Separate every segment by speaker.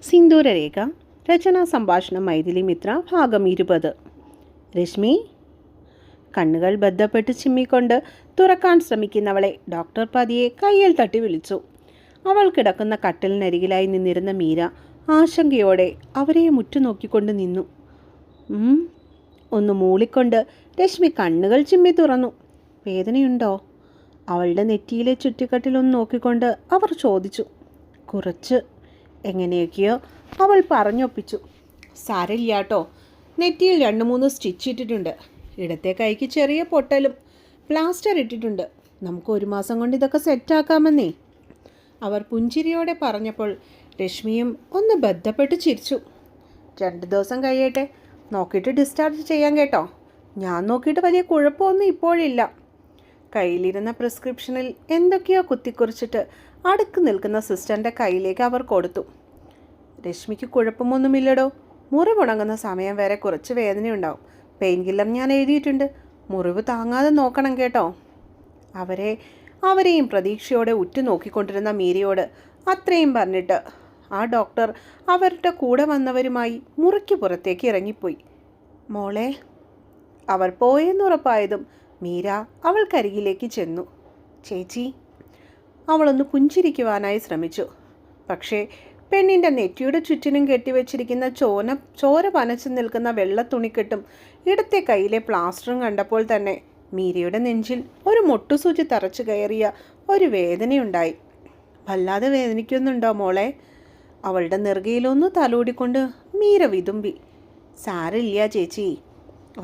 Speaker 1: സിന്ദൂരരേഖ. രചനാ സംഭാഷണം മൈഥിലി മിത്ര. ഭാഗം 20. രശ്മി. കണ്ണുകൾ ബന്ധപ്പെട്ട് ചിമ്മിക്കൊണ്ട് തുറക്കാൻ ശ്രമിക്കുന്നവളെ ഡോക്ടർ പതിയെ കയ്യിൽ തട്ടി വിളിച്ചു. അവൾ കിടക്കുന്ന കട്ടിലിനരികിലായി നിന്നിരുന്ന മീര ആശങ്കയോടെ അവരെ മുറ്റുനോക്കിക്കൊണ്ട് നിന്നു. ഒന്ന് മൂളിക്കൊണ്ട് രശ്മി കണ്ണുകൾ ചിമ്മി തുറന്നു. വേദനയുണ്ടോ? അവളുടെ നെറ്റിയിലെ ചുറ്റിക്കട്ടിലൊന്ന് നോക്കിക്കൊണ്ട് അവർ ചോദിച്ചു. കുറച്ച്. എങ്ങനെയൊക്കെയോ അവൾ പറഞ്ഞൊപ്പിച്ചു. സാരമില്ലാട്ടോ, നെറ്റിയിൽ 2-3 സ്റ്റിച്ച് ഇട്ടിട്ടുണ്ട്. ഇടത്തെ കൈക്ക് ചെറിയ പൊട്ടലും പ്ലാസ്റ്റർ ഇട്ടിട്ടുണ്ട്. നമുക്ക് 1 മാസം കൊണ്ട് ഇതൊക്കെ സെറ്റാക്കാമെന്നേ. അവർ പുഞ്ചിരിയോടെ പറഞ്ഞപ്പോൾ രശ്മിയും ഒന്ന് ബന്ധപ്പെട്ട് ചിരിച്ചു. 2 ദിവസം കഴിയട്ടെ, നോക്കിയിട്ട് ഡിസ്ചാർജ് ചെയ്യാൻ കേട്ടോ. ഞാൻ നോക്കിയിട്ട് വലിയ കുഴപ്പമൊന്നും ഇപ്പോഴില്ല. കയ്യിലിരുന്ന പ്രിസ്ക്രിപ്ഷനിൽ എന്തൊക്കെയോ കുത്തിക്കുറിച്ചിട്ട് അടുക്ക് നിൽക്കുന്ന സിസ്റ്ററിൻ്റെ കയ്യിലേക്ക് അവർ കൊടുത്തു. രശ്മിക്ക് കുഴപ്പമൊന്നുമില്ലടോ. മുറിവുണങ്ങുന്ന സമയം വരെ കുറച്ച് വേദനയുണ്ടാവും. പെയിൻ കില്ലർ ഞാൻ എഴുതിയിട്ടുണ്ട്. മുറിവ് താങ്ങാതെ നോക്കണം കേട്ടോ. അവരെയും പ്രതീക്ഷയോടെ ഉറ്റുനോക്കിക്കൊണ്ടിരുന്ന മീരയോട് അത്രയും പറഞ്ഞിട്ട് ആ ഡോക്ടർ അവരുടെ കൂടെ വന്നവരുമായി മുറിക്ക് പുറത്തേക്ക് ഇറങ്ങിപ്പോയി. മോളെ. അവർ പോയെന്നുറപ്പായതും മീര അവൾക്കരികിലേക്ക് ചെന്നു. ചേച്ചി. അവളൊന്ന് പുഞ്ചിരിക്കുവാനായി ശ്രമിച്ചു. പക്ഷേ പെണ്ണിൻ്റെ നെറ്റിയുടെ ചുറ്റിനും കെട്ടിവെച്ചിരിക്കുന്ന ചോര പനച്ചു നിൽക്കുന്ന വെള്ളത്തുണിക്കെട്ടും ഇടത്തെ കയ്യിലെ പ്ലാസ്റ്ററും കണ്ടപ്പോൾ തന്നെ മീരയുടെ നെഞ്ചിൽ ഒരു മുട്ടുസൂചി തറച്ചു കയറിയ ഒരു വേദനയുണ്ടായി. വല്ലാതെ വേദനിക്കുന്നുണ്ടോ മോളെ? അവളുടെ നെറുകയിലൊന്ന് തലോടിക്കൊണ്ട് മീര വിതുമ്പി. സാരില്ല ചേച്ചി.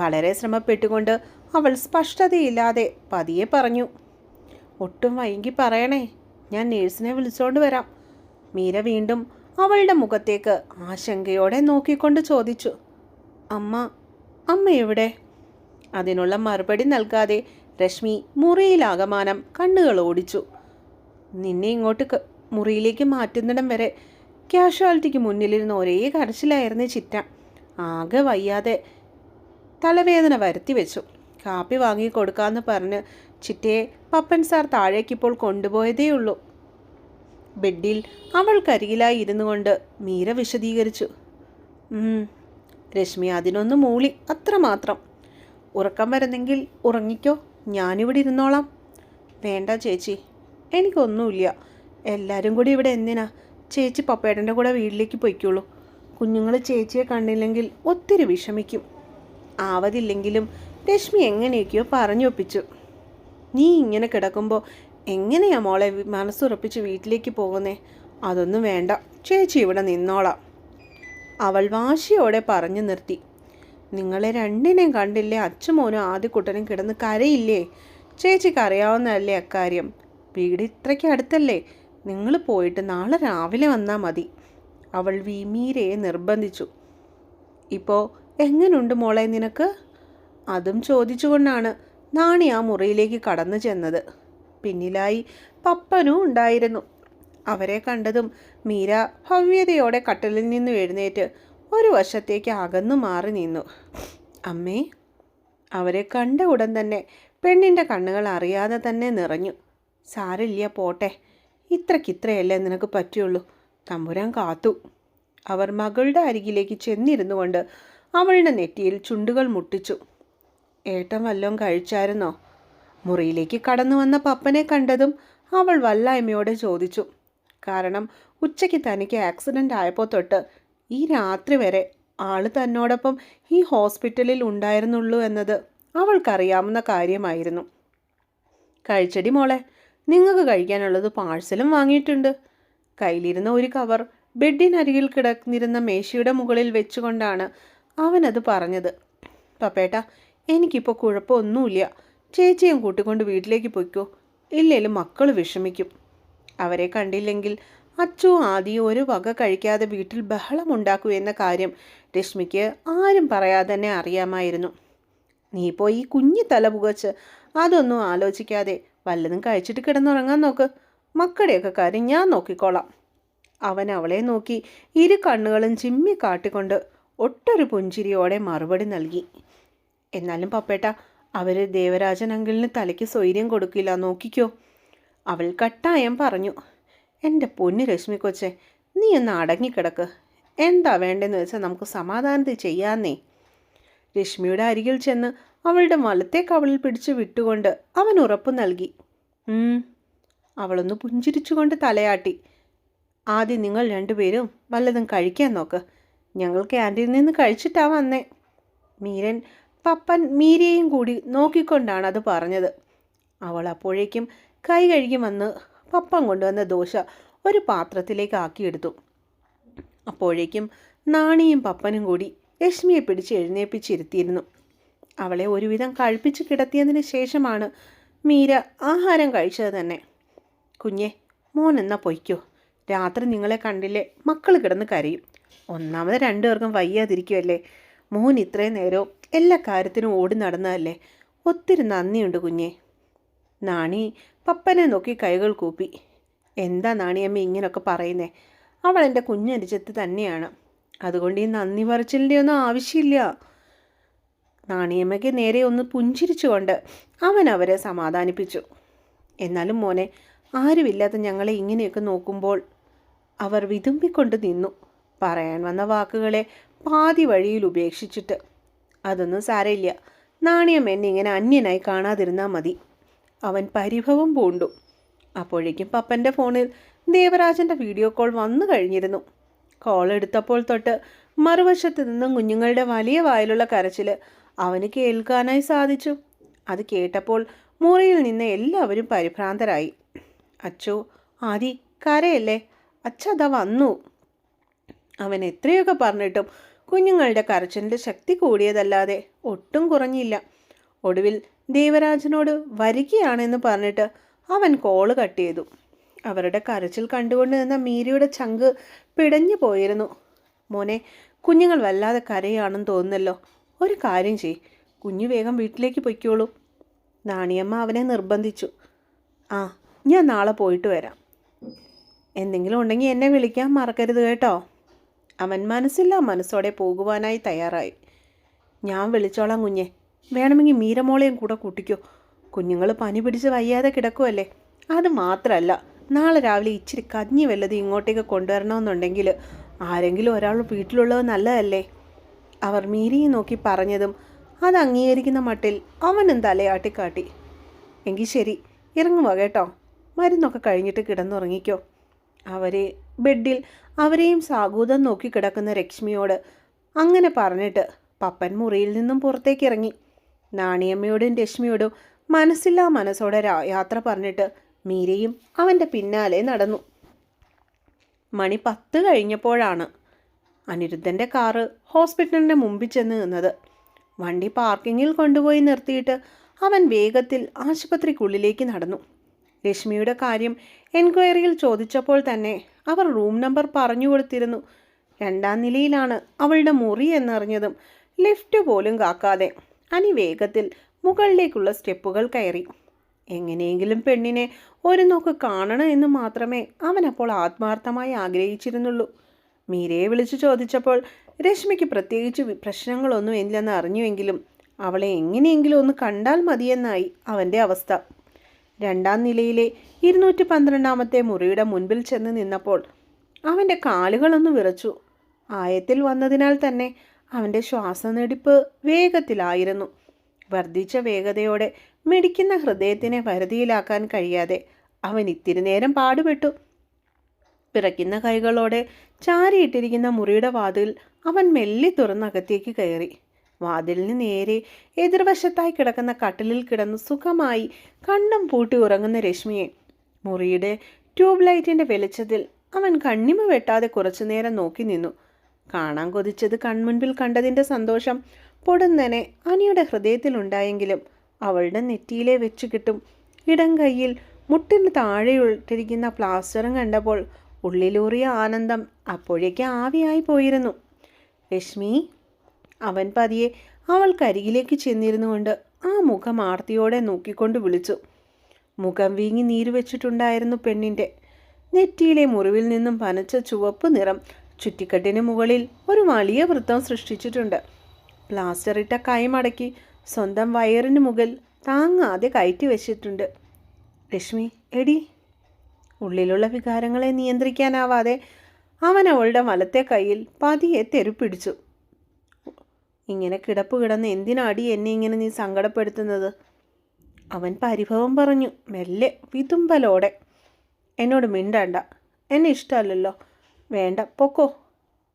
Speaker 1: വളരെ ശ്രമപ്പെട്ടുകൊണ്ട് അവൾ സ്പഷ്ടതയില്ലാതെ പതിയെ പറഞ്ഞു. ഒട്ടും വൈകി പറയണേ, ഞാൻ നേഴ്സിനെ വിളിച്ചോണ്ട് വരാം. മീര വീണ്ടും അവളുടെ മുഖത്തേക്ക് ആശങ്കയോടെ നോക്കിക്കൊണ്ട് ചോദിച്ചു. അമ്മ എവിടെ? അതിനുള്ള മറുപടി നൽകാതെ രശ്മി മുറിയിലാകമാനം കണ്ണുകൾ ഓടിച്ചു. നിന്നെ ഇങ്ങോട്ട് മുറിയിലേക്ക് മാറ്റുന്നിടം വരെ കാഷ്വാലിറ്റിക്ക് മുന്നിലിരുന്ന് ഒരേ കരച്ചിലായിരുന്നു ചിറ്റ. ആകെ വയ്യാതെ തലവേദന വരുത്തി വെച്ചു. കാപ്പി വാങ്ങി കൊടുക്കാമെന്ന് പറഞ്ഞ് ചിറ്റയെ പപ്പൻ സാർ താഴേക്കിപ്പോൾ കൊണ്ടുപോയതേയുള്ളൂ. ബെഡിൽ അവൾക്കരികിലായി ഇരുന്നു കൊണ്ട് മീര വിശദീകരിച്ചു. രശ്മി അതിനൊന്ന് മൂളി, അത്രമാത്രം. ഉറക്കം വരുന്നെങ്കിൽ ഉറങ്ങിക്കോ, ഞാനിവിടെ ഇരുന്നോളാം. വേണ്ട ചേച്ചി, എനിക്കൊന്നുമില്ല. എല്ലാവരും കൂടി ഇവിടെ എന്തിനാ? ചേച്ചി പപ്പേട്ടൻ്റെ കൂടെ വീട്ടിലേക്ക് പൊയ്ക്കോളൂ. കുഞ്ഞുങ്ങൾ ചേച്ചിയെ കണ്ടില്ലെങ്കിൽ ഒത്തിരി വിഷമിക്കും. ആവതില്ലെങ്കിലും രശ്മി എങ്ങനെയൊക്കെയോ പറഞ്ഞൊപ്പിച്ചു. നീ ഇങ്ങനെ കിടക്കുമ്പോൾ എങ്ങനെയാ മോളെ മനസ്സുറപ്പിച്ച് വീട്ടിലേക്ക് പോകുന്നേ? അതൊന്നും വേണ്ട, ചേച്ചി ഇവിടെ നിന്നോളാം. അവൾ വാശിയോടെ പറഞ്ഞു നിർത്തി. നിങ്ങളെ രണ്ടിനെയും കണ്ടില്ലേ അച്ഛമോനും ആദ്യക്കുട്ടനും കിടന്ന് കരയില്ലേ? ചേച്ചിക്ക് അറിയാവുന്നതല്ലേ അക്കാര്യം. വീട് ഇത്രയ്ക്ക് അടുത്തല്ലേ. നിങ്ങൾ പോയിട്ട് നാളെ രാവിലെ വന്നാൽ മതി. അവൾ മീരയെ നിർബന്ധിച്ചു. ഇപ്പോൾ എങ്ങനുണ്ട് മോളെ നിനക്ക്? അതും ചോദിച്ചുകൊണ്ടാണ് നാണി ആ മുറിയിലേക്ക് കടന്നു ചെന്നത്. പിന്നിലായി പപ്പനും ഉണ്ടായിരുന്നു. അവരെ കണ്ടതും മീര ഭവ്യതയോടെ കട്ടിലിൽ നിന്നും എഴുന്നേറ്റ് ഒരു വശത്തേക്ക് അകന്നു മാറി നിന്നു. അമ്മേ. അവരെ കണ്ട ഉടൻ തന്നെ പെണ്ണിൻ്റെ കണ്ണുകൾ അറിയാതെ തന്നെ നിറഞ്ഞു. സാരില്ല, പോട്ടെ. ഇത്രയല്ലേ നിനക്ക് പറ്റുള്ളൂ. തമ്പുരാൻ കാത്തു. അവർ മകളുടെ അരികിലേക്ക് ചെന്നിരുന്നു കൊണ്ട് അവളുടെ നെറ്റിയിൽ ചുണ്ടുകൾ മുട്ടിച്ചു. ഏട്ടൻ വല്ലതും കഴിച്ചായിരുന്നോ? മുറിയിലേക്ക് കടന്നു വന്ന പപ്പനെ കണ്ടതും അവൾ വല്ലായ്മയോടെ ചോദിച്ചു. കാരണം ഉച്ചയ്ക്ക് തനിക്ക് ആക്സിഡൻ്റ് ആയപ്പോൾ തൊട്ട് ഈ രാത്രി വരെ ആള് തന്നോടൊപ്പം ഈ ഹോസ്പിറ്റലിൽ ഉണ്ടായിരുന്നുള്ളൂ എന്നത് അവൾക്കറിയാവുന്ന കാര്യമായിരുന്നു. കഴിച്ചടി മോളെ, നിങ്ങൾക്ക് കഴിക്കാനുള്ളത് പാഴ്സലും വാങ്ങിയിട്ടുണ്ട്. കയ്യിലിരുന്ന ഒരു കവർ ബെഡിനരികിൽ കിടന്നിരുന്ന മേശയുടെ മുകളിൽ വെച്ചുകൊണ്ടാണ് അവനത് പറഞ്ഞത്. പപ്പേട്ട, എനിക്കിപ്പോൾ കുഴപ്പമൊന്നുമില്ല. ചേച്ചിയും കൂട്ടിക്കൊണ്ട് വീട്ടിലേക്ക് പൊയ്ക്കോ. ഇല്ലേലും മക്കൾ വിഷമിക്കും. അവരെ കണ്ടില്ലെങ്കിൽ അച്ചു ആദ്യം ഒരു വക കഴിക്കാതെ വീട്ടിൽ ബഹളമുണ്ടാക്കൂ എന്ന കാര്യം രശ്മിക്ക് ആരും പറയാതെ തന്നെ അറിയാമായിരുന്നു. നീ പോയി ഈ കുഞ്ഞി തല പുകച്ച് അതൊന്നും ആലോചിക്കാതെ വല്ലതും കഴിച്ചിട്ട് കിടന്നുറങ്ങാൻ നോക്ക്. മക്കളുടെയൊക്കെ കാര്യം ഞാൻ നോക്കിക്കോളാം. അവൻ അവളെ നോക്കി 2 കണ്ണുകളും ചിമ്മി കാട്ടിക്കൊണ്ട് ഒട്ടൊരു പുഞ്ചിരിയോടെ മറുപടി നൽകി. എന്നാലും പപ്പേട്ട, അവർ ദേവരാജൻ അങ്കിളിന് തലയ്ക്ക് സ്വൈര്യം കൊടുക്കില്ല, നോക്കിക്കോ. അവൾ കട്ടായം പറഞ്ഞു. എൻ്റെ പൊന്നു രശ്മി കൊച്ചെ, നീ ഒന്ന് അടങ്ങിക്കിടക്ക്. എന്താ വേണ്ടെന്ന് വെച്ചാൽ നമുക്ക് സമാധാനത്തിൽ ചെയ്യാന്നേ. രശ്മിയുടെ അരികിൽ ചെന്ന് അവളുടെ വലത്തെ കവളിൽ പിടിച്ച് വിട്ടുകൊണ്ട് അവൻ ഉറപ്പ് നൽകി. അവളൊന്ന് പുഞ്ചിരിച്ചുകൊണ്ട് തലയാട്ടി. ആദ്യം നിങ്ങൾ രണ്ടുപേരും വല്ലതും കഴിക്കാൻ നോക്ക്. ഞങ്ങൾ ക്യാൻറ്റീനിൽ നിന്ന് കഴിച്ചിട്ടാ വന്നേ. മീരൻ പപ്പൻ മീരയെയും കൂടി നോക്കിക്കൊണ്ടാണ് അത് പറഞ്ഞത്. അവൾ അപ്പോഴേക്കും കൈ കഴുകി വന്ന് പപ്പൻ കൊണ്ടുവന്ന ദോശ ഒരു പാത്രത്തിലേക്ക് ആക്കിയെടുത്തു. അപ്പോഴേക്കും നാണിയും പപ്പനും കൂടി രശ്മിയെ പിടിച്ച് എഴുന്നേൽപ്പിച്ചിരുത്തിയിരുന്നു. അവളെ ഒരുവിധം കഴിപ്പിച്ച് കിടത്തിയതിന് ശേഷമാണ് മീര ആഹാരം കഴിച്ചത് തന്നെ. കുഞ്ഞെ, മോൻ എന്നാ പൊയ്ക്കോ. രാത്രി നിങ്ങളെ കണ്ടില്ലേ മക്കൾ കിടന്ന് കരയും. ഒന്നാമത് രണ്ടുപേർക്കും വയ്യാതിരിക്കുമല്ലേ. മോൻ ഇത്രയും നേരവും എല്ലാ കാര്യത്തിനും ഓടി നടന്നതല്ലേ. ഒത്തിരി നന്ദിയുണ്ട് കുഞ്ഞെ. നാണി പപ്പനെ നോക്കി കൈകൾ കൂപ്പി. എന്താ നാണിയമ്മ ഇങ്ങനെയൊക്കെ പറയുന്നേ? അവൾ എൻ്റെ കുഞ്ഞനുജത്തി തന്നെയാണ്. അതുകൊണ്ട് ഈ നന്ദി പറച്ചിലിൻ്റെ ഒന്നും ആവശ്യമില്ല. നാണിയമ്മയ്ക്ക് നേരെ ഒന്ന് പുഞ്ചിരിച്ചുകൊണ്ട് അവൻ അവരെ സമാധാനിപ്പിച്ചു. എന്നാലും മോനെ, ആരുമില്ലാത്ത ഞങ്ങളെ ഇങ്ങനെയൊക്കെ നോക്കുമ്പോൾ അവർ വിതുമ്പിക്കൊണ്ട് നിന്നു. പറയാൻ വന്ന വാക്കുകളെ പാതി വഴിയിൽ ഉപേക്ഷിച്ചിട്ട്. അതൊന്നും സാരമില്ല, നാണിയം എന്നെ ഇങ്ങനെ അന്യനായി കാണാതിരുന്നാൽ മതി. അവൻ പരിഭവം പൂണ്ടു. അപ്പോഴേക്കും പപ്പൻ്റെ ഫോണിൽ ദേവരാജൻ്റെ വീഡിയോ കോൾ വന്നു കഴിഞ്ഞിരുന്നു. കോൾ എടുത്തപ്പോൾ തൊട്ട് മറുവശത്ത് നിന്നും കുഞ്ഞുങ്ങളുടെ വലിയ വായിലുള്ള കരച്ചിൽ അവന് കേൾക്കാനായി സാധിച്ചു. അത് കേട്ടപ്പോൾ മുറിയിൽ നിന്ന് എല്ലാവരും പരിഭ്രാന്തരായി. അച്ചോ, ആദി കരയല്ലേ, അച്ഛതാ വന്നു. അവൻ എത്രയൊക്കെ പറഞ്ഞിട്ടും കുഞ്ഞുങ്ങളുടെ കരച്ചിലിൻ്റെ ശക്തി കൂടിയതല്ലാതെ ഒട്ടും കുറഞ്ഞില്ല. ഒടുവിൽ ദേവരാജനോട് വരികയാണെന്ന് പറഞ്ഞിട്ട് അവൻ കോള് കട്ട് ചെയ്തു. അവരുടെ കരച്ചിൽ കണ്ടുകൊണ്ട് നിന്ന മീരയുടെ ചങ്ക് പിടഞ്ഞു പോയിരുന്നു. മോനെ, കുഞ്ഞുങ്ങൾ വല്ലാതെ കരയാണെന്ന് തോന്നുന്നല്ലോ. ഒരു കാര്യം ചെയ്, കുഞ്ഞു വേഗം വീട്ടിലേക്ക് പൊയ്ക്കോളൂ. നാണിയമ്മ അവനെ നിർബന്ധിച്ചു. ആ, ഞാൻ നാളെ പോയിട്ട് വരാം. എന്തെങ്കിലും ഉണ്ടെങ്കിൽ എന്നെ വിളിക്കാൻ മറക്കരുത് കേട്ടോ. അവൻ മനസ്സില്ലാ മനസ്സോടെ പോകുവാനായി തയ്യാറായി. ഞാൻ വിളിച്ചോളാം കുഞ്ഞെ. വേണമെങ്കിൽ മീരമോളെയും കൂടെ കൂട്ടിക്കോ. കുഞ്ഞുങ്ങൾ പനി പിടിച്ച് വയ്യാതെ കിടക്കുമല്ലേ. അത് മാത്രമല്ല, നാളെ രാവിലെ ഇച്ചിരി കഞ്ഞി വല്ലതും ഇങ്ങോട്ടേക്ക് കൊണ്ടുവരണമെന്നുണ്ടെങ്കിൽ ആരെങ്കിലും ഒരാൾ വീട്ടിലുള്ളത് നല്ലതല്ലേ. അവർ മീരയെ നോക്കി പറഞ്ഞതും അത് അംഗീകരിക്കുന്ന മട്ടിൽ അവനും തലയാട്ടിക്കാട്ടി. എങ്കിൽ ശരി, ഇറങ്ങുക കേട്ടോ. മരുന്നൊക്കെ കഴിഞ്ഞിട്ട് കിടന്നുറങ്ങിക്കോ. അവരെ ബെഡിൽ അവരെയും സാഗൂതം നോക്കി കിടക്കുന്ന ലക്ഷ്മിയോട് അങ്ങനെ പറഞ്ഞിട്ട് പപ്പൻ മുറിയിൽ നിന്നും പുറത്തേക്ക് ഇറങ്ങി. നാണിയമ്മയോടും രശ്മിയോടും മനസ്സില്ലാ മനസ്സോടെ യാത്ര പറഞ്ഞിട്ട് മീരയും അവൻ്റെ പിന്നാലെ നടന്നു. മണി 10 കഴിഞ്ഞപ്പോഴാണ് അനിരുദ്ധൻ്റെ കാറ് ഹോസ്പിറ്റലിൻ്റെ മുമ്പിൽ ചെന്ന് നിന്നത്. വണ്ടി പാർക്കിങ്ങിൽ കൊണ്ടുപോയി നിർത്തിയിട്ട് അവൻ വേഗത്തിൽ ആശുപത്രിക്കുള്ളിലേക്ക് നടന്നു. രശ്മിയുടെ കാര്യം എൻക്വയറിയിൽ ചോദിച്ചപ്പോൾ തന്നെ അവർ റൂം നമ്പർ പറഞ്ഞു കൊടുത്തിരുന്നു. 2ാം നിലയിലാണ് അവളുടെ മുറി എന്നറിഞ്ഞതും ലിഫ്റ്റ് പോലും കാക്കാതെ അനി വേഗത്തിൽ മുകളിലേക്കുള്ള സ്റ്റെപ്പുകൾ കയറി. എങ്ങനെയെങ്കിലും പെണ്ണിനെ ഒരു നോക്ക് കാണണം എന്ന് മാത്രമേ അവനപ്പോൾ ആത്മാർത്ഥമായി ആഗ്രഹിച്ചിരുന്നുള്ളൂ. മീരയെ വിളിച്ചു ചോദിച്ചപ്പോൾ രശ്മിക്ക് പ്രത്യേകിച്ച് പ്രശ്നങ്ങളൊന്നും ഇല്ലെന്ന് അറിഞ്ഞുവെങ്കിലും അവളെ എങ്ങനെയെങ്കിലും ഒന്ന് കണ്ടാൽ മതിയെന്നായി അവൻ്റെ അവസ്ഥ. 2ാം നിലയിലെ 212ാമത്തെ മുറിയുടെ മുൻപിൽ ചെന്ന് നിന്നപ്പോൾ അവൻ്റെ കാലുകളൊന്ന് വിറച്ചു. ആയത്തിൽ വന്നതിനാൽ തന്നെ അവൻ്റെ ശ്വാസനെടുപ്പ് വേഗത്തിലായിരുന്നു. വർദ്ധിച്ച വേഗതയോടെ മിടിക്കുന്ന ഹൃദയത്തിനെ വരുതിയിലാക്കാൻ കഴിയാതെ അവൻ ഇത്തിരി നേരം പാടുപെട്ടു. പിറയ്ക്കുന്ന കൈകളോടെ ചാരിയിട്ടിരിക്കുന്ന മുറിയുടെ വാതിൽ അവൻ മെല്ലെ തുറന്നകത്തേക്ക് കയറി. വാതിലിന് നേരെ എതിർവശത്തായി കിടക്കുന്ന കട്ടിലിൽ കിടന്ന് സുഖമായി കണ്ണും പൂട്ടി ഉറങ്ങുന്ന രശ്മിയെ മുറിയുടെ ട്യൂബ് ലൈറ്റിൻ്റെ വെളിച്ചത്തിൽ അവൻ കണ്ണിമ വെട്ടാതെ കുറച്ചുനേരം നോക്കി നിന്നു. കാണാൻ കൊതിച്ചത് കൺമുൻപിൽ കണ്ടതിൻ്റെ സന്തോഷം പൊടുന്നനെ അനിയുടെ ഹൃദയത്തിലുണ്ടായെങ്കിലും അവളുടെ നെറ്റിയിലെ വെച്ച് കിട്ടും ഇടം കൈയിൽ മുട്ടിന് താഴെയിട്ടിരിക്കുന്ന പ്ലാസ്റ്ററും കണ്ടപ്പോൾ ഉള്ളിലൂറിയ ആനന്ദം അപ്പോഴേക്ക് ആവിയായി പോയിരുന്നു. രശ്മി, അവൻ പതിയെ അവൾക്കരികിലേക്ക് ചെന്നിരുന്നു കൊണ്ട് ആ മുഖം ആർത്തിയോടെ നോക്കിക്കൊണ്ട് വിളിച്ചു. മുഖം വീങ്ങി നീര് വെച്ചിട്ടുണ്ടായിരുന്നു പെണ്ണിൻ്റെ. നെറ്റിയിലെ മുറിവിൽ നിന്നും പനച്ച ചുവപ്പ് നിറം ചുറ്റിക്കെട്ടിന് മുകളിൽ ഒരു വലിയ വൃത്തം സൃഷ്ടിച്ചിട്ടുണ്ട്. പ്ലാസ്റ്റർ ഇട്ട കൈമടക്കി സ്വന്തം വയറിന് മുകളിൽ താങ്ങാതെ കയറ്റി വെച്ചിട്ടുണ്ട്. രശ്മി, എടി. ഉള്ളിലുള്ള വികാരങ്ങളെ നിയന്ത്രിക്കാനാവാതെ അവൻ അവളുടെ വലത്തെ കൈയിൽ പതിയെ തെരുപ്പിടിച്ചു. ഇങ്ങനെ കിടപ്പ് കിടന്ന് എന്തിനാടി എന്നെ ഇങ്ങനെ നീ സങ്കടപ്പെടുത്തുന്നത്? അവൻ പരിഭവം പറഞ്ഞു, മെല്ലെ വിതുമ്പലോടെ. എന്നോട് മിണ്ടണ്ട, എന്നെ ഇഷ്ടമല്ലല്ലോ. വേണ്ട, പൊക്കോ.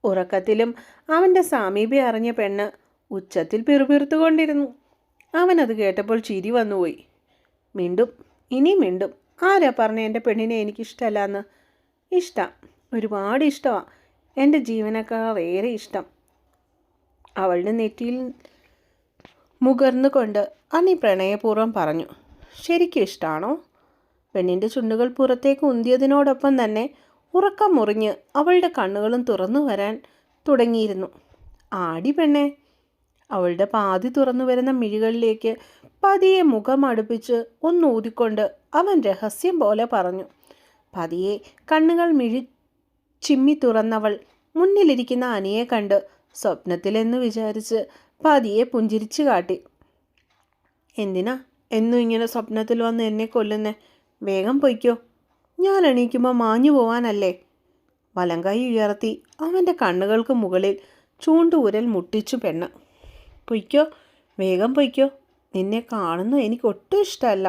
Speaker 1: ഉറക്കത്തിലും അവൻ്റെ സാമീപ്യം അറിഞ്ഞ പെണ്ണ് ഉച്ചത്തിൽ പിറുപിറുത്തുകൊണ്ടിരുന്നു. അവനത് കേട്ടപ്പോൾ ചിരി വന്നുപോയി. മിണ്ടും, ഇനി മിണ്ടും. ആരാ പറഞ്ഞ എൻ്റെ പെണ്ണിനെ എനിക്കിഷ്ടമല്ലാന്ന്? ഇഷ്ടം, ഒരുപാട് ഇഷ്ടമാണ്. എൻ്റെ ജീവനേക്കാൾ ഏറെ ഇഷ്ടം. അവളുടെ നെറ്റിയിൽ മുകർന്നുകൊണ്ട് അനി പ്രണയപൂർവ്വം പറഞ്ഞു. ശരിക്കും ഇഷ്ടമാണോ? പെണ്ണിൻ്റെ ചുണ്ടുകൾ പുറത്തേക്ക് ഉന്തിയതിനോടൊപ്പം തന്നെ ഉറക്കം മുറിഞ്ഞ് അവളുടെ കണ്ണുകളും തുറന്നു വരാൻ തുടങ്ങിയിരുന്നു. ആടി പെണ്ണെ. അവളുടെ പാതി തുറന്നു വരുന്ന മിഴികളിലേക്ക് പതിയെ മുഖം അടുപ്പിച്ച് ഒന്നൂതിക്കൊണ്ട് അവൻ രഹസ്യം പോലെ പറഞ്ഞു. പതിയെ കണ്ണുകൾ ചിമ്മി തുറന്നവൾ മുന്നിലിരിക്കുന്ന അനിയെ കണ്ട് സ്വപ്നത്തിലെന്ന് വിചാരിച്ച് പതിയെ പുഞ്ചിരിച്ചു കാട്ടി. എന്തിനാ എന്നും ഇങ്ങനെ സ്വപ്നത്തിൽ വന്ന് എന്നെ കൊല്ലുന്നേ? വേഗം പൊയ്ക്കോ. ഞാൻ എണീക്കുമ്പോൾ മാഞ്ഞു പോവാനല്ലേ? വലങ്കൈ ഉയർത്തി അവൻ്റെ കണ്ണുകൾക്ക് മുകളിൽ ചൂണ്ടുവിരൽ മുട്ടിച്ചു പെണ്ണ്. പൊയ്ക്കോ, വേഗം പൊയ്ക്കോ. നിന്നെ കാണുന്നു എനിക്ക് ഒട്ടും ഇഷ്ടമല്ല.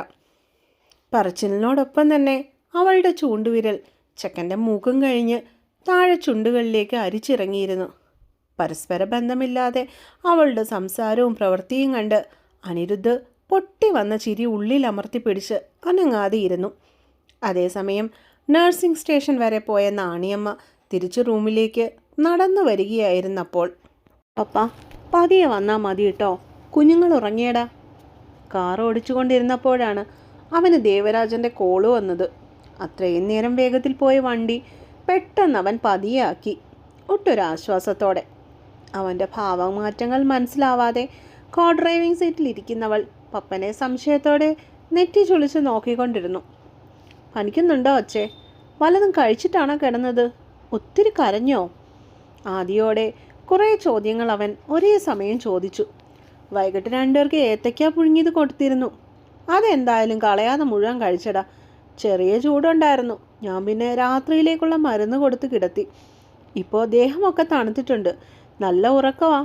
Speaker 1: പറച്ചിലിനോടൊപ്പം തന്നെ അവളുടെ ചൂണ്ടുവിരൽ ചെക്കൻ്റെ മൂക്കും കഴിഞ്ഞ് താഴെ ചുണ്ടുകളിലേക്ക് അരിച്ചിറങ്ങിയിരുന്നു. പരസ്പര ബന്ധമില്ലാതെ അവളുടെ സംസാരവും പ്രവൃത്തിയും കണ്ട് അനിരുദ്ധ് പൊട്ടി വന്ന ചിരി ഉള്ളിൽ അമർത്തി പിടിച്ച് അനങ്ങാതെ ഇരുന്നു. അതേസമയം നഴ്സിംഗ് സ്റ്റേഷൻ വരെ പോയ നാണിയമ്മ തിരിച്ചു റൂമിലേക്ക് നടന്നു വരികയായിരുന്നപ്പോൾ, പപ്പ പതിയെ വന്നാൽ മതി കേട്ടോ, കുഞ്ഞുങ്ങൾ ഉറങ്ങിയടാ. കാർ ഓടിച്ചുകൊണ്ടിരുന്നപ്പോഴാണ് അവന് ദേവരാജൻ്റെ കോള് വന്നത്. അത്രയും നേരം വേഗത്തിൽ പോയ വണ്ടി പെട്ടെന്ന് അവൻ പതിയാക്കി, ഒട്ടൊരാശ്വാസത്തോടെ. അവൻ്റെ ഭാവമാറ്റങ്ങൾ മനസ്സിലാവാതെ കോ ഡ്രൈവിംഗ് സീറ്റിലിരിക്കുന്നവൾ പപ്പനെ സംശയത്തോടെ നെറ്റി ചൊളിച്ച് നോക്കിക്കൊണ്ടിരുന്നു. പനിക്കുന്നുണ്ടോ അച്ഛേ? വല്ലതും കഴിച്ചിട്ടാണോ കിടന്നത്? ഒത്തിരി കരഞ്ഞോ? ആദിയോടെ കുറേ ചോദ്യങ്ങൾ അവൻ ഒരേ സമയം ചോദിച്ചു. വൈകിട്ട് 2 പേർക്ക് ഏത്തയ്ക്ക പുഴുങ്ങിയത് കൊടുത്തിരുന്നു. അതെന്തായാലും കളയാതെ മുഴുവൻ കഴിച്ചടാ. ചെറിയ ചൂടുണ്ടായിരുന്നു. ഞാൻ പിന്നെ രാത്രിയിലേക്കുള്ള മരുന്ന് കൊടുത്ത് കിടത്തി. ഇപ്പോൾ ദേഹമൊക്കെ തണുത്തിട്ടുണ്ട്. നല്ല ഉറക്കമാ.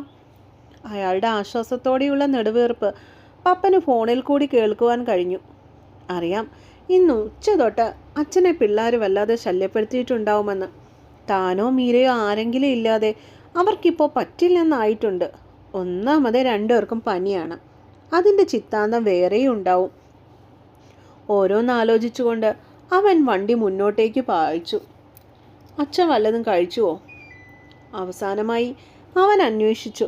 Speaker 1: അയാളുടെ ആശ്വാസത്തോടെയുള്ള നെടുവീർപ്പ് പപ്പന് ഫോണിൽ കൂടി കേൾക്കുവാൻ കഴിഞ്ഞു. അറിയാം, ഇന്ന് ഉച്ച തൊട്ട് അച്ഛനെ പിള്ളേർ വല്ലാതെ ശല്യപ്പെടുത്തിയിട്ടുണ്ടാവുമെന്ന്. താനോ മീരയോ ആരെങ്കിലും ഇല്ലാതെ അവർക്കിപ്പോൾ പറ്റില്ലെന്നായിട്ടുണ്ട്. ഒന്നാമത് 2 പേർക്കും പനിയാണ്. അതിൻ്റെ ചിത്താന്തം വേറെയും ഉണ്ടാവും. ഓരോന്നാലോചിച്ചുകൊണ്ട് അവൻ വണ്ടി മുന്നോട്ടേക്ക് പായിച്ചു. അച്ഛൻ വല്ലതും കഴിച്ചുവോ? അവസാനമായി അവൻ അന്വേഷിച്ചു.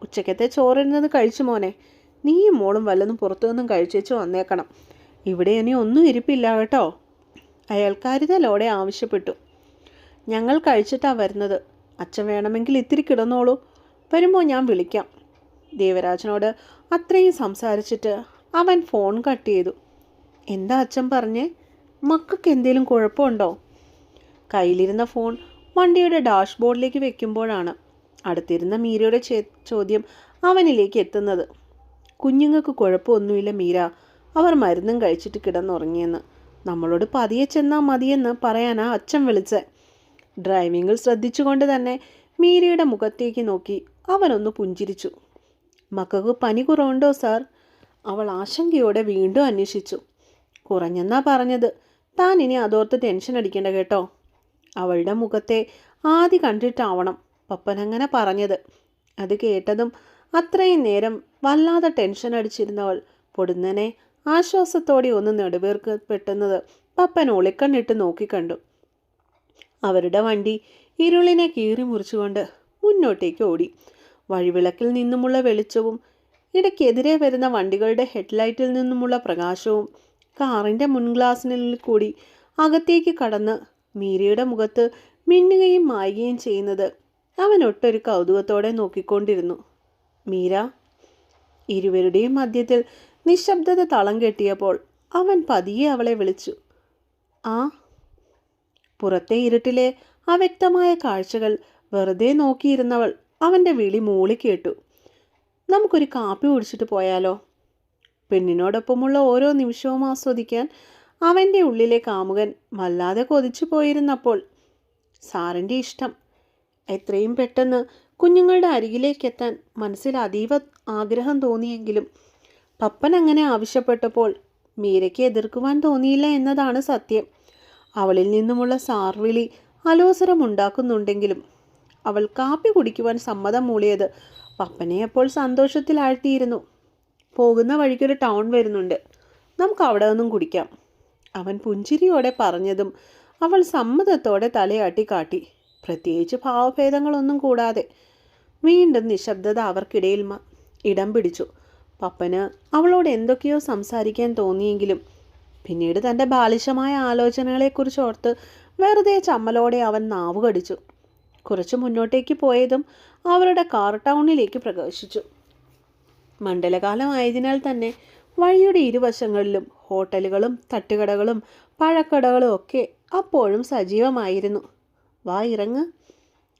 Speaker 1: ഉച്ചക്കത്തെ ചോറിരുന്നത് കഴിച്ചു മോനെ. നീയും മോളും വല്ലതും പുറത്തുനിന്നും കഴിച്ചേച്ച് വന്നേക്കണം. ഇവിടെ ഇനി ഒന്നും ഇരിപ്പില്ല കേട്ടോ, അയാൾ കരുതലോടെ ആവശ്യപ്പെട്ടു. ഞങ്ങൾ കഴിച്ചിട്ടാണ് വരുന്നത്. അച്ഛൻ വേണമെങ്കിൽ ഇത്തിരി കിടന്നോളൂ. വരുമ്പോൾ ഞാൻ വിളിക്കാം. ദേവരാജനോട് അത്രയും സംസാരിച്ചിട്ട് അവൻ ഫോൺ കട്ട് ചെയ്തു. എന്താ അച്ഛൻ പറഞ്ഞേ? മക്കൾക്ക് എന്തെങ്കിലും കുഴപ്പമുണ്ടോ? കയ്യിലിരുന്ന ഫോൺ വണ്ടിയുടെ ഡാഷ്ബോർഡിലേക്ക് വെക്കുമ്പോഴാണ് അടുത്തിരുന്ന മീരയുടെ ചോദ്യം അവനിലേക്ക് എത്തുന്നത്. കുഞ്ഞുങ്ങൾക്ക് കുഴപ്പമൊന്നുമില്ല മീര, അവർ മരുന്നും കഴിച്ചിട്ട് കിടന്നുറങ്ങിയെന്ന്. നമ്മളോട് പതിയെ ചെന്നാൽ മതിയെന്ന് പറയാനാ അച്ഛൻ വിളിച്ചേ. ഡ്രൈവിങ്ങിൽ ശ്രദ്ധിച്ചുകൊണ്ട് തന്നെ മീരയുടെ മുഖത്തേക്ക് നോക്കി അവനൊന്ന് പുഞ്ചിരിച്ചു. മക്കൾക്ക് പനി കുറവുണ്ടോ സാർ? അവൾ ആശങ്കയോടെ വീണ്ടും അന്വേഷിച്ചു. കുറഞ്ഞെന്നാ പറഞ്ഞത്. താൻ ഇനി അതോർത്ത് ടെൻഷൻ അടിക്കേണ്ട കേട്ടോ. അവളുടെ മുഖത്തെ ആദ്യം കണ്ടിട്ടാവണം പപ്പനങ്ങനെ പറഞ്ഞത്. അത് കേട്ടതും അത്രയും നേരം വല്ലാതെ ടെൻഷൻ അടിച്ചിരുന്നവൾ പൊടുന്നനെ ആശ്വാസത്തോടെ ഒന്ന് നെടുവേർക്കപ്പെട്ടെന്നത് പപ്പൻ ഒളിക്കണ്ണിട്ട് നോക്കിക്കണ്ടു. അവരുടെ വണ്ടി ഇരുളിനെ കീറി മുറിച്ചുകൊണ്ട് മുന്നോട്ടേക്ക് ഓടി. വഴിവിളക്കിൽ നിന്നുമുള്ള വെളിച്ചവും ഇടയ്ക്കെതിരെ വരുന്ന വണ്ടികളുടെ ഹെഡ്ലൈറ്റിൽ നിന്നുമുള്ള പ്രകാശവും കാറിൻ്റെ മുൻഗ്ലാസിനുള്ളിൽ കൂടി അകത്തേക്ക് കടന്ന് മീരയുടെ മുഖത്ത് മിന്നുകയും മായുകയും ചെയ്യുന്നത് അവൻ ഒട്ടൊരു കൗതുകത്തോടെ നോക്കിക്കൊണ്ടിരുന്നു. മീര. ഇരുവരുടെയും മധ്യത്തിൽ നിശബ്ദത തളം കെട്ടിയപ്പോൾ അവൻ പതിയെ അവളെ വിളിച്ചു. ആ. പുറത്തെ ഇരുട്ടിലെ അവ്യക്തമായ കാഴ്ചകൾ വെറുതെ നോക്കിയിരുന്നവൾ അവൻ്റെ വിളി മൂളി കേട്ടു. നമുക്കൊരു കാപ്പി കുടിച്ചിട്ട് പോയാലോ? പെണ്ണിനോടൊപ്പമുള്ള ഓരോ നിമിഷവും ആസ്വദിക്കാൻ അവൻ്റെ ഉള്ളിലെ കാമുകൻ വല്ലാതെ കൊതിച്ചു പോയിരുന്നപ്പോൾ സാറിൻ്റെ ഇഷ്ടം. എത്രയും പെട്ടെന്ന് കുഞ്ഞുങ്ങളുടെ അരികിലേക്കെത്താൻ മനസ്സിൽ അതീവ ആഗ്രഹം തോന്നിയെങ്കിലും പപ്പൻ അങ്ങനെ ആവശ്യപ്പെട്ടപ്പോൾ മീരയ്ക്ക് എതിർക്കുവാൻ തോന്നിയില്ല എന്നതാണ് സത്യം. അവളിൽ നിന്നുമുള്ള സാർവിളി അലോസരമുണ്ടാക്കുന്നുണ്ടെങ്കിലും അവൾ കാപ്പി കുടിക്കുവാൻ സമ്മതം മൂളിയത് പപ്പനെ അപ്പോൾ സന്തോഷത്തിലാഴ്ത്തിയിരുന്നു. പോകുന്ന വഴിക്കൊരു ടൗൺ വരുന്നുണ്ട്, നമുക്ക് അവിടെ നിന്നും കുടിക്കാം, അവൻ പുഞ്ചിരിയോടെ പറഞ്ഞതും അവൾ സമ്മതത്തോടെ തലയാട്ടി കാട്ടി. പ്രത്യേകിച്ച് ഭാവഭേദങ്ങളൊന്നും കൂടാതെ. വീണ്ടും നിശബ്ദത അവർക്കിടയിൽ ഇടം പിടിച്ചു. പപ്പന് അവളോട് എന്തൊക്കെയോ സംസാരിക്കാൻ തോന്നിയെങ്കിലും പിന്നീട് തൻ്റെ ബാലിശമായ ആലോചനകളെക്കുറിച്ച് ഓർത്ത് വെറുതെ ചമ്മലോടെ അവൻ നാവ് കടിച്ചു. കുറച്ച് മുന്നോട്ടേക്ക് പോയതും അവരുടെ കാർ ടൗണിലേക്ക് പ്രവേശിച്ചു. മണ്ഡലകാലമായതിനാൽ തന്നെ വഴിയുടെ ഇരുവശങ്ങളിലും ഹോട്ടലുകളും തട്ടുകടകളും പഴക്കടകളും ഒക്കെ അപ്പോഴും സജീവമായിരുന്നു. വാ ഇറങ്ങ്.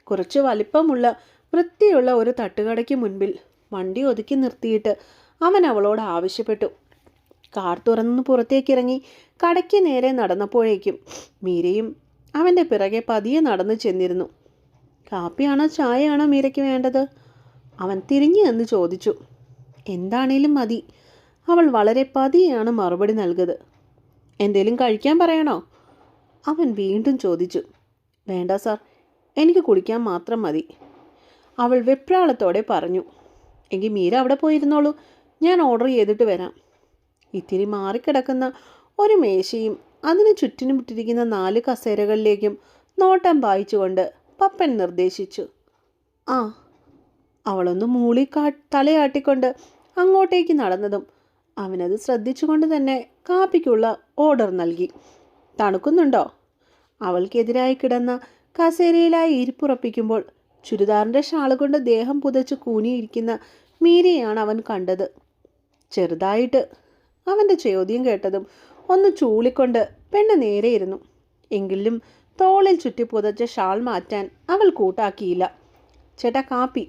Speaker 1: കുറച്ച് വലിപ്പമുള്ള വൃത്തിയുള്ള ഒരു തട്ടുകടയ്ക്ക് മുൻപിൽ വണ്ടി ഒതുക്കി നിർത്തിയിട്ട് അവൻ അവളോട് ആവശ്യപ്പെട്ടു. കാർ തുറന്ന് പുറത്തേക്കിറങ്ങി കടയ്ക്ക് നേരെ നടന്നപ്പോഴേക്കും മീരയും അവൻ്റെ പിറകെ പതിയെ നടന്നു ചെന്നിരുന്നു. കാപ്പിയാണോ ചായയാണോ മീരയ്ക്ക് വേണ്ടത്? അവൻ തിരിഞ്ഞു എന്ന് ചോദിച്ചു. എന്താണേലും മതി, അവൾ വളരെ പതിയെയാണ് മറുപടി നൽകിയത്. എന്തേലും കഴിക്കാൻ പറയണോ? അവൻ വീണ്ടും ചോദിച്ചു. വേണ്ട സാർ, എനിക്ക് കുടിക്കാൻ മാത്രം മതി, അവൾ വെപ്രാളത്തോടെ പറഞ്ഞു. എങ്കിൽ മീര അവിടെ പോയിരുന്നോളൂ, ഞാൻ ഓർഡർ ചെയ്തിട്ട് വരാം. ഇത്തിരി മാറിക്കിടക്കുന്ന ഒരു മേശയും അതിന് ചുറ്റിനും ഇട്ടിരിക്കുന്ന 4 കസേരകളിലേക്കും നോട്ടം പായിച്ചുകൊണ്ട് പപ്പൻ നിർദ്ദേശിച്ചു. ആ. അവളൊന്ന് തലയാട്ടിക്കൊണ്ട് അങ്ങോട്ടേക്ക് നടന്നതും അവനത് ശ്രദ്ധിച്ചുകൊണ്ട് തന്നെ കാപ്പിക്കുള്ള ഓർഡർ നൽകി. തണുക്കുന്നുണ്ടോ? അവൾക്കെതിരായി കിടന്ന കസേരയിലായി ഇരിപ്പുറപ്പിക്കുമ്പോൾ ചുരിദാറിൻ്റെ ഷാള് കൊണ്ട് ദേഹം പുതച്ച് കൂനിയിരിക്കുന്ന മീരയാണ് അവൻ കണ്ടത്. ചെറുതായിട്ട്. അവൻ്റെ ചോദ്യം കേട്ടതും ഒന്ന് ചൂളിക്കൊണ്ട് പെണ്ണ് നേരെയിരുന്നു. എങ്കിലും തോളിൽ ചുറ്റി പുതച്ച ഷാൾ മാറ്റാൻ അവൾ കൂട്ടാക്കിയില്ല. ചേട്ടാ കാപ്പി.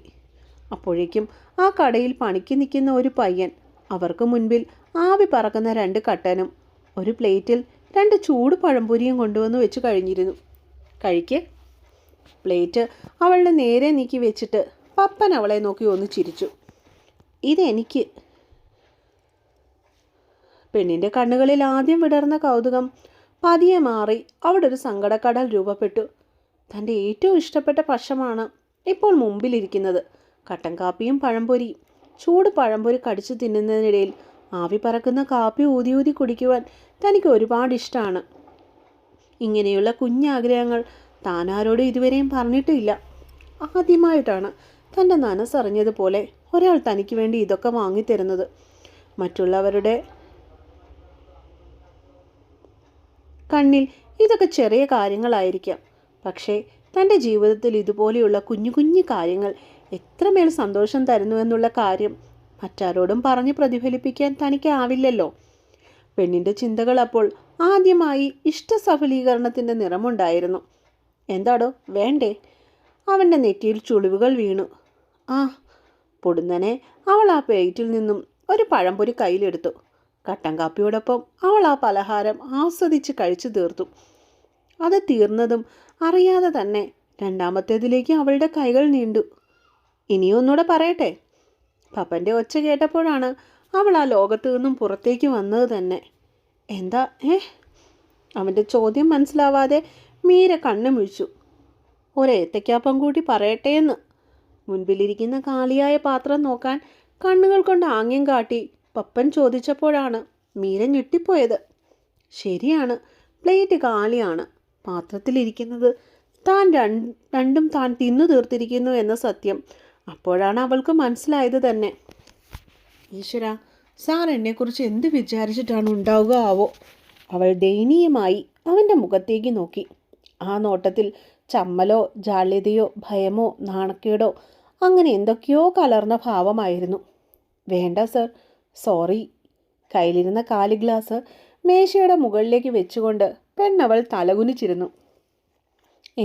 Speaker 1: അപ്പോഴേക്കും ആ കടയിൽ പണിക്ക് നിൽക്കുന്ന ഒരു പയ്യൻ അവർക്ക് മുൻപിൽ ആവി പറക്കുന്ന 2 കട്ടനും ഒരു പ്ലേറ്റിൽ 2 ചൂട് പഴംപൊരിയും കൊണ്ടുവന്ന് വെച്ച് കഴിഞ്ഞിരുന്നു. കഴിക്ക്. പ്ലേറ്റ് അവളുടെ നേരെ നീക്കി വെച്ചിട്ട് പപ്പൻ അവളെ നോക്കി ഒന്ന് ചിരിച്ചു. ഇതെനിക്ക്. പെണ്ണിൻ്റെ കണ്ണുകളിൽ ആദ്യം വിടർന്ന കൗതുകം പതിയെ മാറി അവിടെ ഒരു സങ്കടക്കടൽ രൂപപ്പെട്ടു. തൻ്റെ ഏറ്റവും ഇഷ്ടപ്പെട്ട ഭക്ഷണമാണ് ഇപ്പോൾ മുമ്പിലിരിക്കുന്നത്. കട്ടൻ കാപ്പിയും പഴംപൊരിയും. ചൂട് പഴംപൊരി കടിച്ചു തിന്നുന്നതിനിടയിൽ ആവി പറക്കുന്ന കാപ്പി ഊതി ഊതി കുടിക്കുവാൻ തനിക്ക് ഒരുപാട് ഇഷ്ടമാണ്. ഇങ്ങനെയുള്ള കുഞ്ഞാഗ്രഹങ്ങൾ താനാരോടും ഇതുവരെയും പറഞ്ഞിട്ടില്ല. ആദ്യമായിട്ടാണ് തൻ്റെ മനസ്സറിഞ്ഞതുപോലെ ഒരാൾ തനിക്ക് വേണ്ടി ഇതൊക്കെ വാങ്ങിത്തരുന്നത്. മറ്റുള്ളവരുടെ കണ്ണിൽ ഇതൊക്കെ ചെറിയ കാര്യങ്ങളായിരിക്കാം. പക്ഷേ തൻ്റെ ജീവിതത്തിൽ ഇതുപോലെയുള്ള കുഞ്ഞു കുഞ്ഞു കാര്യങ്ങൾ എത്രമേൽ സന്തോഷം തരുന്നുവെന്നുള്ള കാര്യം മറ്റാരോടും പറഞ്ഞ് പ്രതിഫലിപ്പിക്കാൻ തനിക്കാവില്ലല്ലോ. പെണ്ണിൻ്റെ ചിന്തകൾ അപ്പോൾ ആദ്യമായി ഇഷ്ടസഫലീകരണത്തിൻ്റെ നിറമുണ്ടായിരുന്നു. എന്താടോ വേണ്ടേ? അവൻ്റെ നെറ്റിയിൽ ചുളിവുകൾ വീണു. ആ. പൊടുന്നനെ അവൾ ആ പ്ലേറ്റിൽ നിന്നും ഒരു പഴംപൊരി കയ്യിലെടുത്തു. കട്ടൻ കാപ്പിയോടൊപ്പം അവൾ ആ പലഹാരം ആസ്വദിച്ച് കഴിച്ചു തീർത്തു. അത് തീർന്നതും അറിയാതെ തന്നെ രണ്ടാമത്തേതിലേക്ക് അവളുടെ കൈകൾ നീണ്ടു. ഇനിയൊന്നുകൂടെ പറയട്ടെ? പപ്പൻ്റെ ഒച്ച കേട്ടപ്പോഴാണ് അവൾ ആ ലോകത്തു നിന്നും പുറത്തേക്ക് വന്നത് തന്നെ. എന്താ അവൻ്റെ ചോദ്യം മനസ്സിലാവാതെ മീര കണ്ണു മിഴിച്ചു. ഒരേത്തയ്ക്കാപ്പം കൂടി പറയട്ടെ എന്ന്. മുൻപിലിരിക്കുന്ന കാലിയായ പാത്രം നോക്കാൻ കണ്ണുകൾ കൊണ്ട് ആംഗ്യം കാട്ടി പപ്പൻ ചോദിച്ചപ്പോഴാണ് മീര ഞെട്ടിപ്പോയത്. ശരിയാണ്, പ്ലേറ്റ് കാലിയാണ്. പാത്രത്തിലിരിക്കുന്നത് രണ്ടും താൻ തിന്നു തീർത്തിരിക്കുന്നു എന്ന സത്യം അപ്പോഴാണ് അവൾക്ക് മനസ്സിലായത് തന്നെ. ഈശ്വര, സാർ എന്നെക്കുറിച്ച് എന്ത് വിചാരിച്ചിട്ടാണ് ഉണ്ടാവുക ആവോ? അവൾ ദയനീയമായി അവൻ്റെ മുഖത്തേക്ക് നോക്കി. ആ നോട്ടത്തിൽ ചമ്മലോ ജാള്യതയോ ഭയമോ നാണക്കേടോ അങ്ങനെ എന്തൊക്കെയോ കലർന്ന ഭാവമായിരുന്നു. വേണ്ട സർ, സോറി. കയ്യിലിരുന്ന കാലി ഗ്ലാസ് മേശയുടെ മുകളിലേക്ക് വെച്ചുകൊണ്ട് പെണ്ണവൾ തലകുനിച്ചിരുന്നു.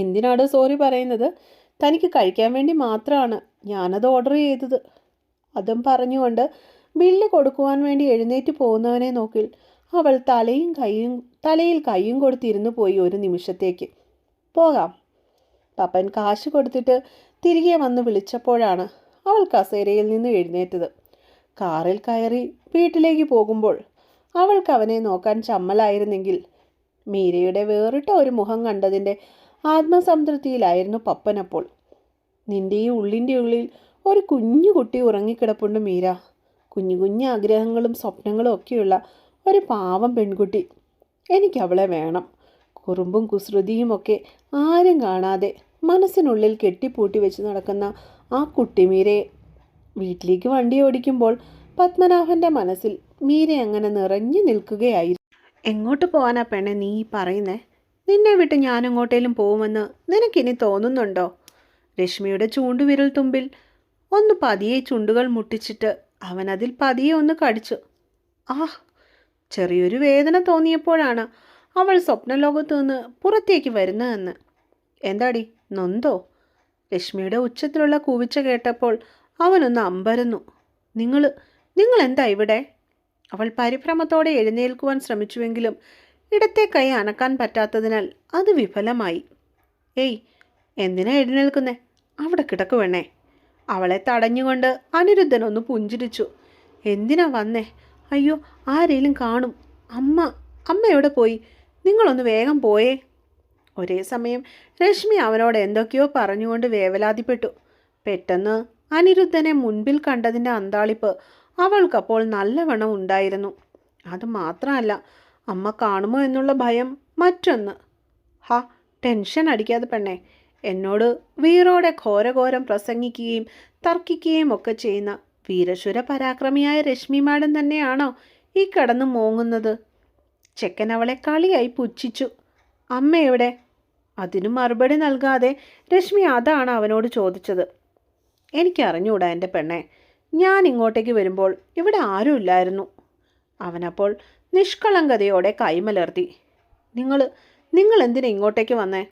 Speaker 1: എന്തിനാണ് സോറി പറയുന്നത്? തനിക്ക് കഴിക്കാൻ വേണ്ടി മാത്രമാണ് ഞാനത് ഓർഡർ ചെയ്തത്. അതും പറഞ്ഞുകൊണ്ട് ബില്ല് കൊടുക്കുവാൻ വേണ്ടി എഴുന്നേറ്റ് പോകുന്നവനെ നോക്കി അവൾ തലയിൽ കൈയും കൊടുത്തിരുന്നു പോയി ഒരു നിമിഷത്തേക്ക്. പോകാം. പപ്പൻ കാശ് കൊടുത്തിട്ട് തിരികെ വന്ന് വിളിച്ചപ്പോഴാണ് അവൾ കസേരയിൽ നിന്ന് എഴുന്നേറ്റത്. കാറിൽ കയറി വീട്ടിലേക്ക് പോകുമ്പോൾ അവൾക്ക് അവനെ നോക്കാൻ ചമ്മലായിരുന്നെങ്കിൽ മീരയുടെ വേറിട്ട ഒരു മുഖം കണ്ടതിൻ്റെ ആത്മസംതൃപ്തിയിലായിരുന്നു പപ്പനപ്പോൾ. നിന്റെ ഈ ഉള്ളിൻ്റെ ഉള്ളിൽ ഒരു കുഞ്ഞു കുട്ടി ഉറങ്ങിക്കിടപ്പുണ്ട് മീര. കുഞ്ഞു കുഞ്ഞു ആഗ്രഹങ്ങളും സ്വപ്നങ്ങളും ഒക്കെയുള്ള ഒരു പാവം പെൺകുട്ടി. എനിക്കവളെ വേണം. കുറുമ്പും കുസൃതിയുമൊക്കെ ആരും കാണാതെ മനസ്സിനുള്ളിൽ കെട്ടിപ്പൂട്ടി വെച്ച് നടക്കുന്ന ആ കുട്ടിമീരയെ. വീട്ടിലേക്ക് വണ്ടി ഓടിക്കുമ്പോൾ പത്മനാഭൻ്റെ മനസ്സിൽ മീര അങ്ങനെ നിറഞ്ഞു നിൽക്കുകയായിരുന്നു. എങ്ങോട്ട് പോകാനാ പെണ്ണെ നീ പറയുന്നേ? നിന്നെ വിട്ട് ഞാൻ എങ്ങോട്ടേലും പോകുമെന്ന് നിനക്കിനി തോന്നുന്നുണ്ടോ? രശ്മിയുടെ ചൂണ്ടുവിരൽ തുമ്പിൽ ഒന്ന് പതിയെ ചുണ്ടുകൾ മുട്ടിച്ചിട്ട് അവനതിൽ പതിയെ ഒന്ന് കടിച്ചു. ആഹ്! ചെറിയൊരു വേദന തോന്നിയപ്പോഴാണ് അവൾ സ്വപ്നലോകത്തു നിന്ന് പുറത്തേക്ക് വരുന്നതെന്ന്. എന്താടി, നൊന്തോ? രശ്മിയുടെ ഉച്ചത്തിലുള്ള കൂവിച്ച കേട്ടപ്പോൾ അവനൊന്ന് അമ്പരന്നു. നിങ്ങൾ എന്താ ഇവിടെ? അവൾ പരിഭ്രമത്തോടെ എഴുന്നേൽക്കുവാൻ ശ്രമിച്ചുവെങ്കിലും ഇടത്തെ കൈ അനക്കാൻ പറ്റാത്തതിനാൽ അത് വിഫലമായി. ഏയ്, എന്തിനാ എഴുന്നേൽക്കുന്നേ? അവിടെ കിടക്കുവെണ്ണേ. അവളെ തടഞ്ഞുകൊണ്ട് അനിരുദ്ധനൊന്ന് പുഞ്ചിരിച്ചു. എന്തിനാ വന്നേ? അയ്യോ, ആരേലും കാണും. അമ്മ എവിടെ പോയി? നിങ്ങളൊന്ന് വേഗം പോയേ. ഒരേ സമയം രശ്മി അവനോട് എന്തൊക്കെയോ പറഞ്ഞുകൊണ്ട് വേവലാതിപ്പെട്ടു. പെട്ടെന്ന് അനിരുദ്ധനെ മുൻപിൽ കണ്ടതിൻ്റെ അന്താളിപ്പ് അവൾക്കപ്പോൾ നല്ലവണ്ണം ഉണ്ടായിരുന്നു. അതുമാത്രമല്ല, അമ്മ കാണുമോ എന്നുള്ള ഭയം മറ്റൊന്ന്. ടെൻഷൻ അടിക്കാതെ പെണ്ണേ. എന്നോട് വീറോടെ ഘോരഘോരം പ്രസംഗിക്കുകയും തർക്കിക്കുകയും ഒക്കെ ചെയ്യുന്ന വീരശുര പരാക്രമിയായ രശ്മി മാഡം തന്നെയാണോ ഈ കടന്നു മോങ്ങുന്നത്? ചെക്കൻ അവളെ കളിയായി പുച്ഛിച്ചു. അമ്മ എവിടെ? അതിനു മറുപടി നൽകാതെ രശ്മി അതാണ് അവനോട് ചോദിച്ചത്. എനിക്കറിഞ്ഞൂടാ എൻ്റെ പെണ്ണെ. ഞാൻ ഇങ്ങോട്ടേക്ക് വരുമ്പോൾ ഇവിടെ ആരുമില്ലായിരുന്നു. അവനപ്പോൾ നിഷ്കളങ്കതയോടെ കൈമലർത്തി. നിങ്ങൾ എന്തിനാ ഇങ്ങോട്ടേക്ക് വന്നേ?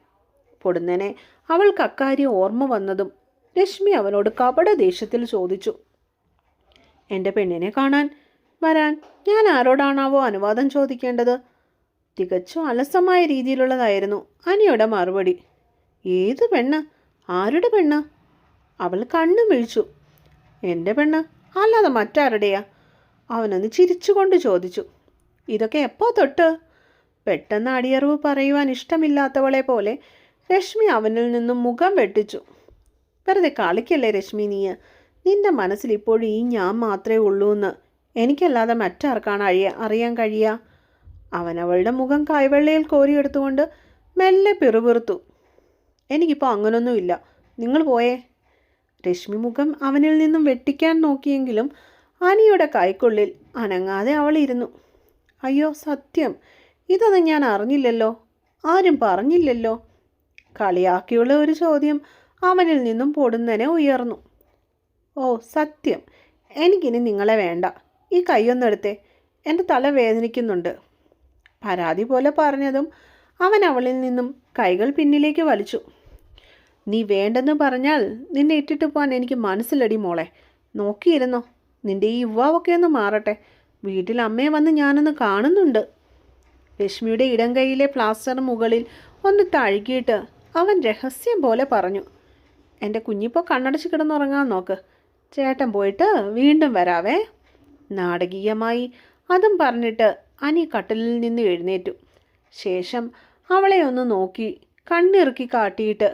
Speaker 1: പൊടുന്നനെ അവൾക്ക് അക്കാര്യം ഓർമ്മ വന്നതും രശ്മി അവനോട് കപട ദേഷ്യത്തിൽ ചോദിച്ചു. എൻ്റെ പെണ്ണിനെ കാണാൻ വരാൻ ഞാൻ ആരോടാണാവോ അനുവാദം ചോദിക്കേണ്ടത്? തികച്ചും അലസമായ രീതിയിലുള്ളതായിരുന്നു അനിയുടെ മറുപടി. ഏത് പെണ്ണ്? ആരുടെ പെണ്ണ്? അവൾ കണ്ണു മിഴിച്ചു. എൻ്റെ പെണ്ണ് അല്ലാതെ മറ്റാരുടെയാ? അവനൊന്ന് ചിരിച്ചുകൊണ്ട് ചോദിച്ചു. ഇതൊക്കെ എപ്പോ തൊട്ട്? പെട്ടെന്ന് അടിയറിവ് പറയുവാൻ ഇഷ്ടമില്ലാത്തവളെ പോലെ രശ്മി അവനിൽ നിന്നും മുഖം വെട്ടിച്ചു. വെറുതെ കളിക്കല്ലേ രശ്മി നീ. നിന്റെ മനസ്സിൽ ഇപ്പോഴും ഈ ഞാൻ മാത്രമേ ഉള്ളൂ എന്ന് എനിക്കല്ലാതെ മറ്റാർക്കാണ് അറിയാൻ കഴിയുക? അവനവളുടെ മുഖം കൈവെള്ളയിൽ കോരിയെടുത്തുകൊണ്ട് മെല്ലെ പിറുപിറുത്തു. എനിക്കിപ്പോൾ അങ്ങനൊന്നുമില്ല, നിങ്ങൾ പോയേ. രശ്മി മുഖം അവനിൽ നിന്നും വെട്ടിക്കാൻ നോക്കിയെങ്കിലും അനിയുടെ കൈക്കുള്ളിൽ അനങ്ങാതെ അവൾ ഇരുന്നു. അയ്യോ സത്യം, ഇതൊന്നും ഞാൻ അറിഞ്ഞില്ലല്ലോ, ആരും പറഞ്ഞില്ലല്ലോ. കളിയാക്കിയുള്ള ഒരു ചോദ്യം അവനിൽ നിന്നും പൊടുന്നനെ ഉയർന്നു. ഓ സത്യം, എനിക്കിനി നിങ്ങളെ വേണ്ട. ഈ കൈയൊന്നെടുത്തേ, എൻ്റെ തല വേദനിക്കുന്നുണ്ട്. പരാതി പോലെ പറഞ്ഞതും അവൻ അവളിൽ നിന്നും കൈകൾ പിന്നിലേക്ക് വലിച്ചു. നീ വേണ്ടെന്ന് പറഞ്ഞാൽ നിന്നെ ഇട്ടിട്ട് പോകാൻ എനിക്ക് മനസ്സിലടി മോളെ. നോക്കിയിരുന്നോ, നിൻ്റെ ഈ യുവാവൊക്കെ ഒന്ന് മാറട്ടെ. വീട്ടിൽ അമ്മയെ വന്ന് ഞാനൊന്ന് കാണുന്നുണ്ട്. രശ്മിയുടെ ഇടം കൈയിലെ പ്ലാസ്റ്റർ മുകളിൽ ഒന്ന് തഴുകിയിട്ട് അവൻ രഹസ്യം പോലെ പറഞ്ഞു. എൻ്റെ കുഞ്ഞിപ്പോൾ കണ്ണടച്ച് കിടന്നുറങ്ങാൻ നോക്ക്. ചേട്ടൻ പോയിട്ട് വീണ്ടും വരാവേ. നാടകീയമായി അതും പറഞ്ഞിട്ട് അനി കട്ടിലിൽ നിന്ന് എഴുന്നേറ്റു. ശേഷം അവളെ ഒന്ന് നോക്കി കണ്ണിറുക്കി കാട്ടിയിട്ട്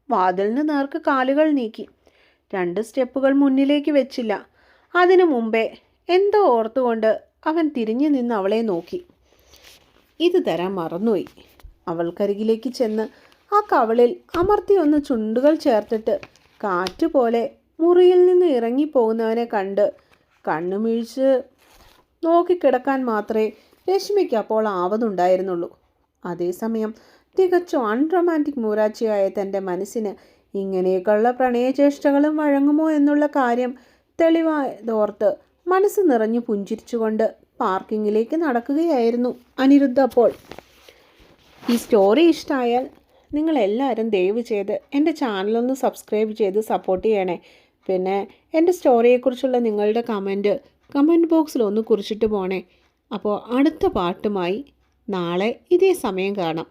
Speaker 1: വാതിലിന് നേർക്ക് കാലുകൾ നീക്കി. 2 സ്റ്റെപ്പുകൾ മുന്നിലേക്ക് വെച്ചില്ല. അതിനു മുമ്പേ എന്തോ ഓർത്തുകൊണ്ട് അവൻ തിരിഞ്ഞു നിന്ന് അവളെ നോക്കി. ഇത് തരാൻ മറന്നുപോയി. അവൾക്കരികിലേക്ക് ചെന്ന് ആ കവളിൽ അമർത്തി ഒന്ന് ചുണ്ടുകൾ ചേർത്തിട്ട് കാറ്റുപോലെ മുറിയിൽ നിന്ന് ഇറങ്ങിപ്പോകുന്നവനെ കണ്ട് കണ്ണുമിഴിച്ച് നോക്കിക്കിടക്കാൻ മാത്രമേ രശ്മിക്ക് അപ്പോൾ ആവതുണ്ടായിരുന്നുള്ളൂ. അതേസമയം തികച്ചും അൺറൊമാൻറ്റിക് മൂരാച്ചിയായ തൻ്റെ മനസ്സിന് ഇങ്ങനെയൊക്കെയുള്ള പ്രണയചേഷ്ടകളും വഴങ്ങുമോ എന്നുള്ള കാര്യം തെളിവായതോർത്ത് മനസ്സ് നിറഞ്ഞു പുഞ്ചിരിച്ചുകൊണ്ട് പാർക്കിങ്ങിലേക്ക് നടക്കുകയായിരുന്നു അനിരുദ്ധ. അപ്പോൾ ഈ സ്റ്റോറി ഇഷ്ടമായാൽ നിങ്ങളെല്ലാവരും ദയവ് ചെയ്ത് എൻ്റെ ചാനലൊന്ന് സബ്സ്ക്രൈബ് ചെയ്ത് സപ്പോർട്ട് ചെയ്യണേ. പിന്നെ എൻ്റെ സ്റ്റോറിയെക്കുറിച്ചുള്ള നിങ്ങളുടെ കമൻറ്റ് ബോക്സിൽ ഒന്ന് കുറിച്ചിട്ട് പോണേ. അപ്പോൾ അടുത്ത പാട്ടുമായി നാളെ ഇതേ സമയം കാണാം.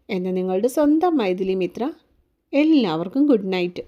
Speaker 1: എന്ന് നിങ്ങളുടെ സ്വന്തം മൈഥിലി മിത്ര. എല്ലാവർക്കും ഗുഡ് നൈറ്റ്.